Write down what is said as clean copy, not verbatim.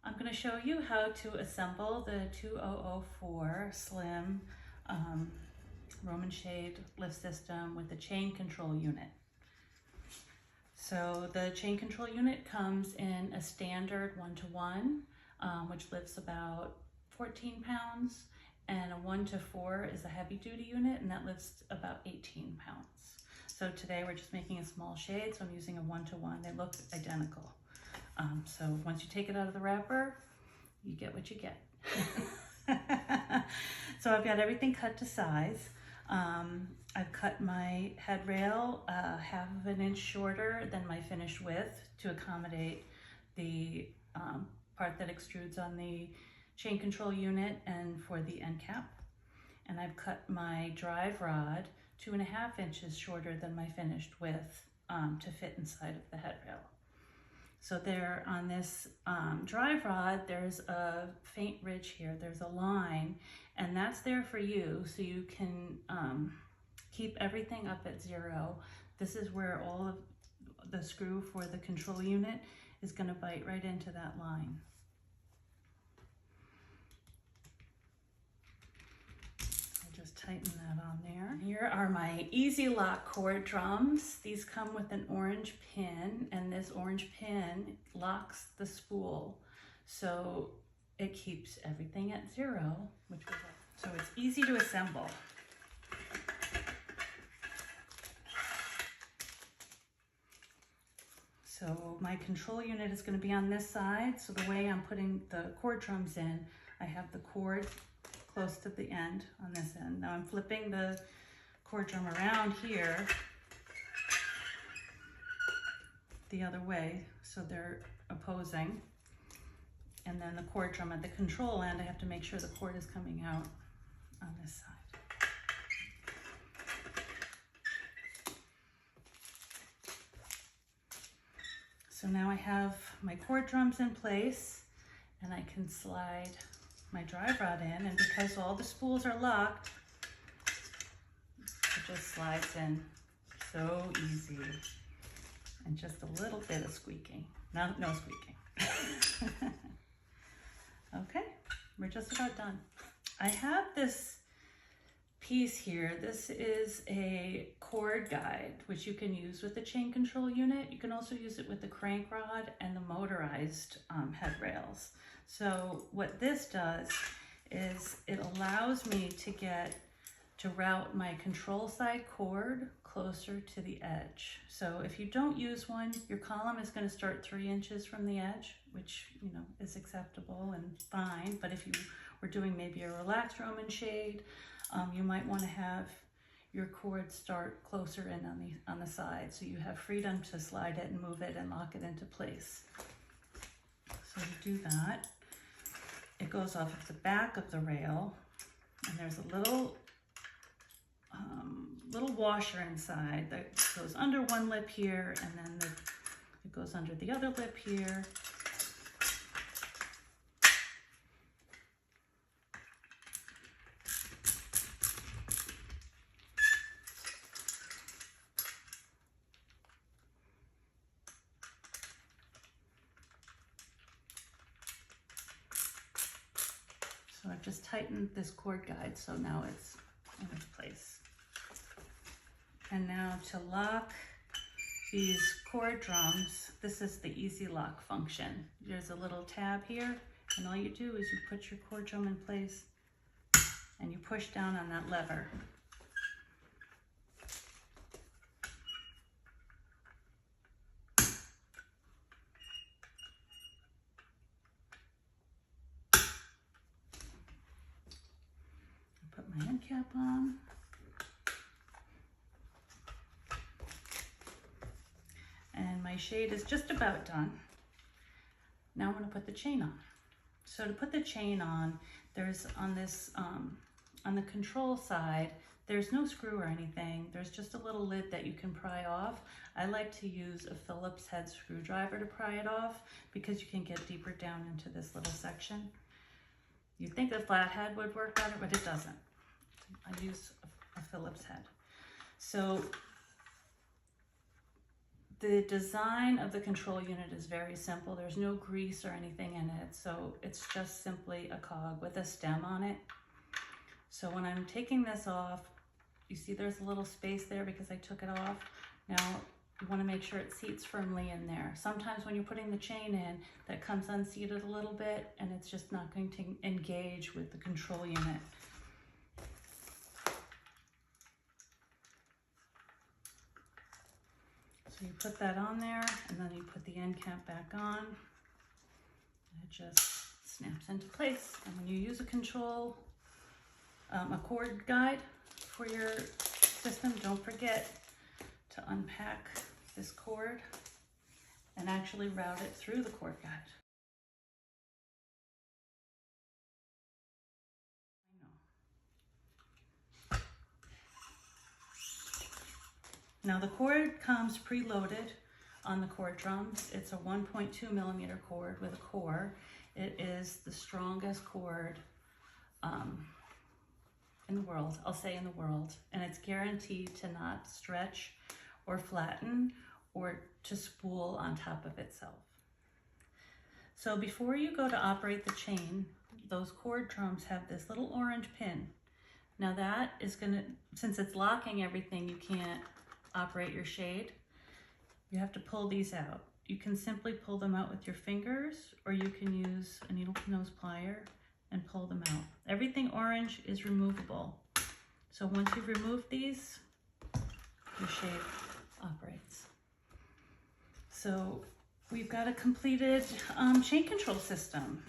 I'm going to show you how to assemble the 2004 slim Roman shade lift system with the chain control unit. So the chain control unit comes in a standard 1-to-1, which lifts about 14 pounds, and a 1-to-4 is a heavy duty unit, and that lifts about 18 pounds. So today we're just making a small shade, so I'm using a 1-to-1. They look identical. So once you take it out of the wrapper, you get what you get. So I've got everything cut to size. I've cut my headrail 1/2 of an inch shorter than my finished width to accommodate the part that extrudes on the chain control unit and for the end cap. And I've cut my drive rod 2.5 inches shorter than my finished width to fit inside of the headrail. So there on this drive rod, there's a faint ridge here. There's a line, and that's there for you so you can keep everything up at 0. This is where all of the screw for the control unit is going to bite right into that line. Just tighten that on there. Here are my Easy Lock cord drums. These come with an orange pin, and this orange pin locks the spool, so it keeps everything at 0, so it's easy to assemble. So my control unit is going to be on this side, so the way I'm putting the cord drums in, I have the cord close to the end on this end. Now I'm flipping the cord drum around here the other way so they're opposing, and then the cord drum at the control end, I have to make sure the cord is coming out on this side. So now I have my cord drums in place, and I can slide my drive rod in, and because all the spools are locked, it just slides in so easy, and just a little bit of squeaking. No squeaking. Okay, we're just about done. I have this piece here. This is a cord guide, which you can use with the chain control unit. You can also use it with the crank rod and the motorized head rails. So what this does is it allows me to route my control side cord closer to the edge. So if you don't use one, your column is going to start 3 inches from the edge, which is acceptable and fine. But if you were doing maybe a relaxed Roman shade, you might want to have your cord start closer in on the side, so you have freedom to slide it and move it and lock it into place. So to do that, it goes off of the back of the rail, and there's a little washer inside that goes under one lip here, and then it goes under the other lip here. So I've just tightened this cord guide, so now it's in its place. And now to lock these cord drums, this is the Easy Lock function. There's a little tab here, and all you do is you put your cord drum in place and you push down on that lever. Put my end cap on. And my shade is just about done. Now I'm going to put the chain on. So to put the chain on, there's on this, on the control side, there's no screw or anything. There's just a little lid that you can pry off. I like to use a Phillips head screwdriver to pry it off because you can get deeper down into this little section. You'd think a flathead would work better, but it doesn't. I use a Phillips head. So The design of the control unit is very simple. There's no grease or anything in it, so it's just simply a cog with a stem on it. So when I'm taking this off, you see there's a little space there because I took it off. Now you want to make sure it seats firmly in there. Sometimes when you're putting the chain in, that comes unseated a little bit and it's just not going to engage with the control unit. So you put that on there and then you put the end cap back on. It just snaps into place. And when you use a cord guide for your system, don't forget to unpack this cord and actually route it through the cord guide. Now the cord comes preloaded on the cord drums. It's a 1.2 millimeter cord with a core. It is the strongest cord in the world, I'll say in the world, and it's guaranteed to not stretch or flatten or to spool on top of itself. So before you go to operate the chain, those cord drums have this little orange pin. Now that is gonna, since it's locking everything, you can't operate your shade. You have to pull these out. You can simply pull them out with your fingers, or you can use a needle nose plier and pull them out. Everything orange is removable. So once you've removed these, your shade operates. So we've got a completed chain control system.